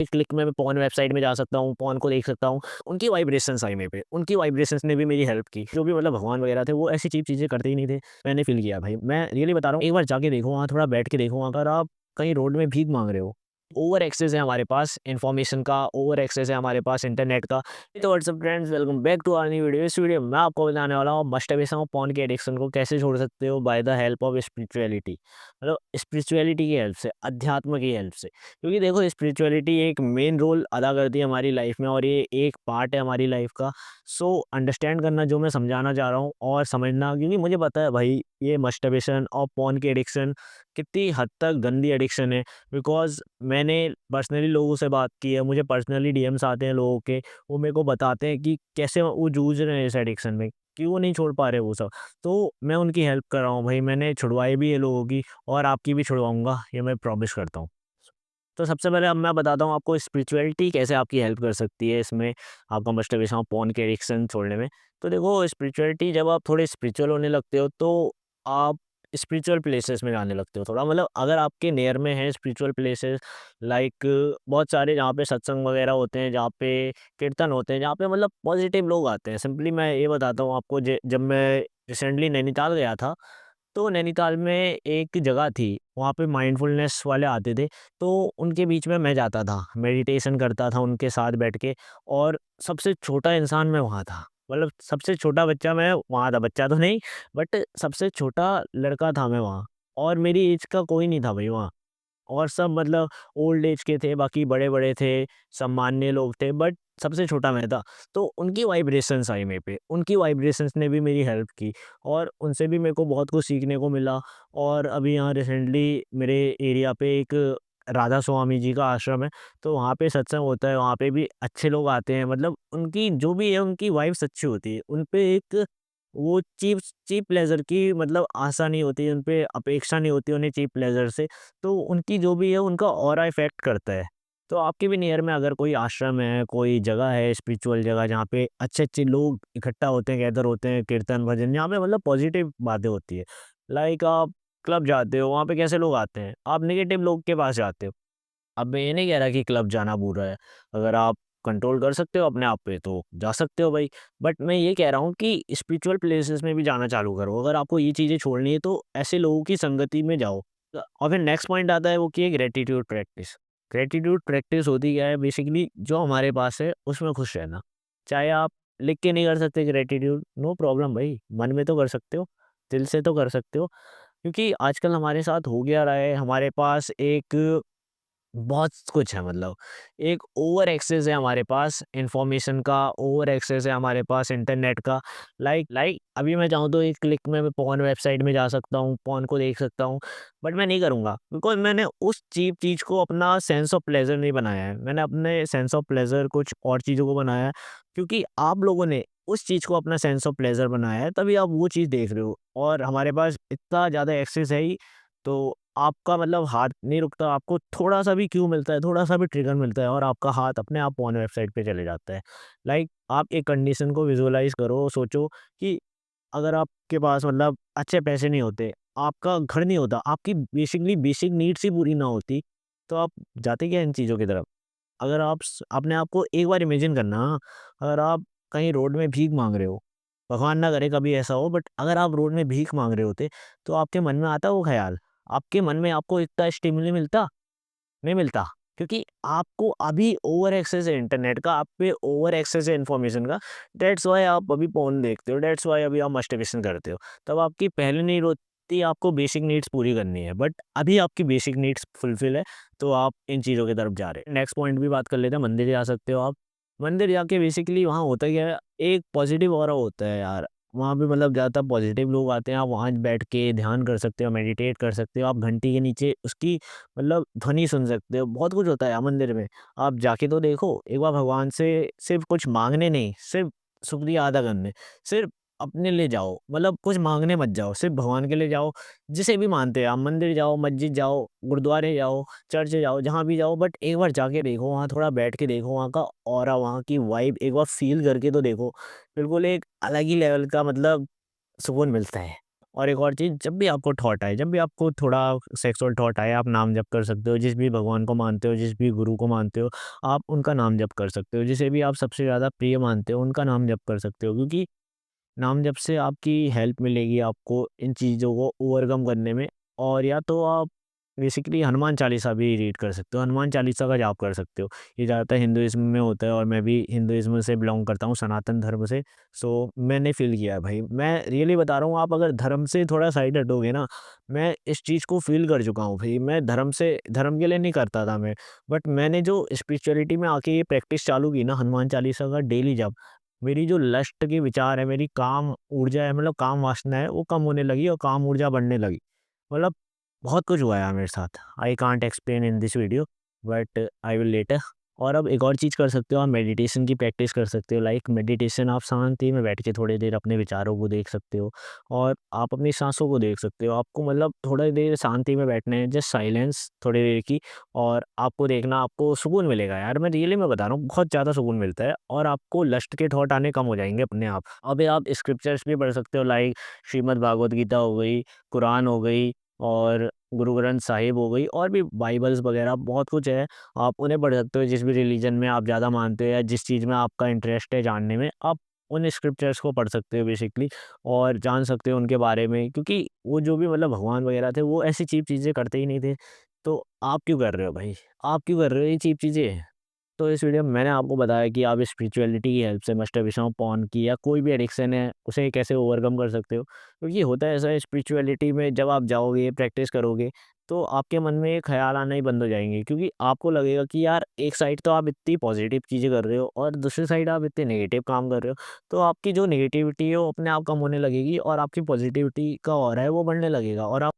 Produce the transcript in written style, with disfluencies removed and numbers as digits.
एक क्लिक में मैं पॉर्न वेबसाइट में जा सकता हूँ, पॉर्न को देख सकता हूँ। उनकी वाइब्रेशंस आई मेरे पे, उनकी वाइब्रेशंस ने भी मेरी हेल्प की। जो भी मतलब भगवान वगैरह थे, वो ऐसी चीप चीज़ें करते ही नहीं थे। मैंने फ़ील किया भाई, मैं रियली बता रहा हूँ, एक बार जाके देखो वहाँ, थोड़ा बैठ के देखो। अगर आप कहीं रोड में भीख माँग रहे हो, ओवर एक्सेस है हमारे पास इन्फॉर्मेशन का, ओवर एक्सेस है हमारे पास इंटरनेट का। तो what's up friends, welcome back to our new video. इस वीडियो में मैं आपको बताने वाला हूँ मस्टरबेशन और पॉर्न के एडिक्शन को कैसे छोड़ सकते हो by the help of spirituality. मतलब स्पिरिचुअलिटी की हेल्प से, अध्यात्म की हेल्प से। क्योंकि देखो, स्पिरिचुअलिटी एक मेन रोल अदा करती है हमारी लाइफ में और ये एक पार्ट है हमारी लाइफ का। सो अंडरस्टैंड करना जो मैं समझाना चाह रहा हूँ, और समझना, क्योंकि मुझे पता है भाई ये मस्टरबेशन और पॉर्न की एडिक्शन कितनी हद तक गंदी एडिक्शन है। बिकॉज़ मैंने पर्सनली लोगों से बात की है, मुझे पर्सनली डीएम्स आते हैं लोगों के, वो मेरे को बताते हैं कि कैसे वो जूझ रहे हैं इस एडिक्शन में, क्यों नहीं छोड़ पा रहे वो सब। तो मैं उनकी हेल्प कर रहा हूँ भाई, मैंने छुड़वाई भी है लोगों की, और आपकी भी छुड़वाऊँगा, ये मैं प्रॉमिस करता हूँ। तो सबसे पहले अब मैं बताता हूँ आपको स्पिरिचुअलिटी कैसे आपकी हेल्प कर सकती है इसमें, आपका मस्टरबेशन और पॉर्न के एडिक्शन छोड़ने में। तो देखो, स्पिरिचुअलिटी जब आप थोड़े स्पिरिचुअल होने लगते हो, तो आप स्पिरिचुअल प्लेसेस में जाने लगते हो थोड़ा। मतलब अगर आपके नियर में है स्पिरिचुअल प्लेसेस, लाइक बहुत सारे जहाँ पे सत्संग वगैरह होते हैं, जहाँ पे कीर्तन होते हैं, जहाँ पे मतलब पॉजिटिव लोग आते हैं। सिंपली मैं ये बताता हूँ आपको, जब मैं रिसेंटली नैनीताल गया था, तो नैनीताल में एक जगह थी, वहाँ पे माइंडफुलनेस वाले आते थे। तो उनके बीच में मैं जाता था, मेडिटेशन करता था उनके साथ बैठ के, और सबसे छोटा इंसान मैं वहाँ था। मतलब सबसे छोटा बच्चा मैं वहाँ था, बच्चा तो नहीं, बट सबसे छोटा लड़का था मैं वहाँ, और मेरी एज का कोई नहीं था भाई वहाँ। और सब मतलब ओल्ड एज के थे, बाकी बड़े-बड़े थे, सम्मान्य लोग थे, बट सबसे छोटा मैं था। तो उनकी वाइब्रेशंस आई मेरे पे, उनकी वाइब्रेशंस ने भी मेरी हेल्प की, और उनसे भी मेरे को बहुत कुछ सीखने को मिला। और अभी यहाँ रिसेंटली मेरे एरिया पे एक राधा स्वामी जी का आश्रम है, तो वहाँ पे सत्संग होता है, वहाँ पे भी अच्छे लोग आते हैं। मतलब उनकी जो भी है, उनकी वाइब्स अच्छी होती है। उन पे एक वो चीप चीप प्लेज़र की मतलब आशा नहीं होती, उन पे अपेक्षा नहीं होती उन्हें चीप प्लेज़र से। तो उनकी जो भी है, उनका ऑरा इफ़ेक्ट करता है। तो आपके भी नियर में अगर कोई आश्रम है, कोई जगह है, स्पिरिचुअल जगह, जहाँ पे अच्छे-अच्छे लोग इकट्ठा होते हैं, गैदर होते हैं, कीर्तन, भजन, जहाँ पे मतलब पॉज़िटिव बातें होती है। लाइक आप क्लब जाते हो, वहाँ पे कैसे लोग आते हैं? आप नेगेटिव लोग के पास जाते हो। अब मैं ये नहीं कह रहा कि क्लब जाना बुरा है। अगर आप कंट्रोल कर सकते हो अपने आप पे, तो जा सकते हो भाई। बट मैं ये कह रहा हूँ कि स्पिरिचुअल प्लेसेस में भी जाना चालू करो। अगर आपको ये चीज़ें छोड़नी है, तो ऐसे लोगों की संगति में जाओ। और फिर नेक्स्ट पॉइंट आता है, वो कि है ग्रैटिट्यूड प्रैक्टिस। ग्रैटिट्यूड प्रैक्टिस होती क्या है? बेसिकली जो हमारे पास है उसमें खुश रहना। चाहे आप लिख के नहीं कर सकते ग्रैटिट्यूड, नो प्रॉब्लम भाई, मन में तो कर सकते हो, दिल से तो कर सकते हो। क्योंकि आजकल हमारे साथ हो क्या रहा है, हमारे पास एक बहुत कुछ है, मतलब एक ओवर एक्सेस है हमारे पास इन्फॉर्मेशन का, ओवर एक्सेस है हमारे पास इंटरनेट का। लाइक अभी मैं चाहूँ तो एक क्लिक में मैं पॉर्न वेबसाइट में जा सकता हूँ, पॉर्न को देख सकता हूँ। बट मैं नहीं करूँगा, बिकॉज़ मैंने उस चीप चीज़ को अपना सेंस ऑफ प्लेज़र नहीं बनाया है। मैंने अपने सेंस ऑफ प्लेज़र कुछ और चीज़ों को बनाया है, क्योंकि आप लोगों ने उस चीज़ को अपना सेंस ऑफ प्लेज़र बनाया है, तभी आप वो चीज़ देख रहे हो। और हमारे पास इतना ज़्यादा एक्सेस है ही, तो आपका मतलब हाथ नहीं रुकता, आपको थोड़ा-सा भी क्यू मिलता है, थोड़ा-सा भी ट्रिगर मिलता है, और आपका हाथ अपने आप पोर्न वेबसाइट पे चले जाता है। लाइक आप एक कंडीशन को विज़ुअलाइज़ करो, सोचो कि अगर आपके पास मतलब अच्छे पैसे नहीं होते, आपका घर नहीं होता, आपकी बेसिकली बेसिक नीड्स ही पूरी ना होती, तो आप जाते क्या इन चीज़ों की तरफ? अगर आप अपने आप को एक बार इमेजिन करना, अगर आप कहीं रोड में भीख माँग रहे हो, भगवान ना करे कभी ऐसा हो, बट अगर आप रोड में भीख माँग रहे होते, तो आपके मन में आता वो ख़्याल? आपके मन में आपको इतना स्टिमुली मिलता? नहीं मिलता। क्योंकि आपको अभी ओवर एक्सेस है इंटरनेट का, आप पे ओवर एक्सेस है इन्फॉर्मेशन का। दैट्स व्हाई आप अभी पोर्न देखते हो, दैट्स व्हाई अभी आप मस्टरबेशन करते हो। तब आपकी पहली नीड होती है आपको बेसिक नीड्स पूरी करनी है, बट अभी आपकी बेसिक नीड्स फुलफिल है, तो आप इन चीज़ों की तरफ जा रहे हैं। नेक्स्ट पॉइंट भी बात कर लेते हैं, मंदिर जा सकते हो आप। मंदिर जाके बेसिकली वहाँ होता क्या है, एक पॉजिटिव ऑरा होता है यार। वहाँ पे मतलब ज़्यादातर पॉजिटिव लोग आते हैं, आप वहाँ बैठ के ध्यान कर सकते हो, मेडिटेट कर सकते हो, आप घंटी के नीचे उसकी मतलब ध्वनि सुन सकते हो, बहुत कुछ होता है यार मंदिर में। आप जाके तो देखो, एक बार भगवान से सिर्फ़ कुछ माँगने नहीं, सिर्फ़ शुक्रिया अदा करने, सिर्फ़ अपने लिए जाओ, मतलब कुछ माँगने मत जाओ, सिर्फ़ भगवान के लिए जाओ। जिसे भी मानते हैं आप, मंदिर जाओ, मस्जिद जाओ, गुरुद्वारे जाओ, चर्च जाओ, जहाँ भी जाओ, बट एक बार जाके देखो, वहाँ थोड़ा बैठ के देखो, वहाँ का ऑरा, वहाँ की वाइब एक बार फ़ील करके तो देखो। बिल्कुल एक अलग ही लेवल का मतलब सुकून मिलता है। और एक और चीज़, जब भी आपको थॉट आए, जब भी आपको थोड़ा सेक्सुअल थॉट आए, आप नाम जप कर सकते हो। जिस भी भगवान को मानते हो, जिस भी गुरु को मानते हो, आप उनका नाम जप कर सकते हो। जिसे भी आप सबसे ज़्यादा प्रिय मानते हो, उनका नाम जप कर सकते हो, क्योंकि नाम जप से आपकी हेल्प मिलेगी आपको इन चीज़ों को ओवरकम करने में। और या तो आप बेसिकली हनुमान चालीसा भी रीड कर सकते हो, हनुमान चालीसा का जाप कर सकते हो। ये ज़्यादातर हिंदुइज़्म में होता है और मैं भी हिंदुइज़्म से बिलॉन्ग करता हूँ, सनातन धर्म से। सो मैंने फ़ील किया है भाई, मैं रियली बता रहा हूँ, आप अगर धर्म से थोड़ा साइड हटोगे ना, मैं इस चीज़ को फ़ील कर चुका हूँ भाई। मैं धर्म के लिए नहीं करता था मैं, बट मैंने जो स्पिरिचुअलिटी में आके ये प्रैक्टिस चालू की ना, हनुमान चालीसा का डेली जाप, मेरी जो लस्ट के विचार है, मेरी काम ऊर्जा है, मतलब काम वासना है, वो कम होने लगी और काम ऊर्जा बढ़ने लगी। मतलब बहुत कुछ हुआ है मेरे साथ। I can't explain in this video, but I will later. और अब एक और चीज़ कर सकते हो, आप मेडिटेशन की प्रैक्टिस कर सकते हो। लाइक मेडिटेशन, आप शांति में बैठ के थोड़ी देर अपने विचारों को देख सकते हो और आप अपनी सांसों को देख सकते हो। आपको मतलब थोड़ी देर शांति में बैठना है, जस्ट साइलेंस थोड़ी देर की, और आपको देखना, आपको सुकून मिलेगा यार। मैं रियली में बता रहा हूँ, बहुत ज़्यादा सुकून मिलता है और आपको लस्ट के थॉट आने कम हो जाएंगे अपने आप। अबे आप स्क्रिप्चर्स भी पढ़ सकते हो, लाइक श्रीमद् भागवत गीता हो गई, कुरान हो गई, और गुरु ग्रंथ साहिब हो गई, और भी बाइबल्स वगैरह बहुत कुछ है। आप उन्हें पढ़ सकते हो, जिस भी रिलीजन में आप ज़्यादा मानते हो या जिस चीज़ में आपका इंटरेस्ट है जानने में, आप उन स्क्रिप्चर्स को पढ़ सकते हो बेसिकली, और जान सकते हो उनके बारे में। क्योंकि वो जो भी मतलब भगवान वगैरह थे, वो ऐसी चीप चीज़ें करते ही नहीं थे। तो आप क्यों कर रहे हो भाई? आप क्यों कर रहे हो ये चीप चीज़ें? तो इस वीडियो में मैंने आपको बताया कि आप स्पिरिचुअलिटी की हेल्प से मस्टरबेशन, पॉर्न की, या कोई भी एडिक्शन है, उसे कैसे ओवरकम कर सकते हो। क्योंकि होता है ऐसा है, स्पिरिचुअलिटी में जब आप जाओगे, प्रैक्टिस करोगे, तो आपके मन में ये ख़्याल आना ही बंद हो जाएँगे, क्योंकि आपको लगेगा कि यार एक साइड तो आप इतनी पॉज़िटिव चीज़ें कर रहे हो और दूसरी साइड आप इतने नेगेटिव काम कर रहे हो। तो आपकी जो नेगेटिविटी है वो अपने आप कम होने लगेगी और आपकी पॉज़िटिविटी का ऑरा है वो बढ़ने लगेगा, और आप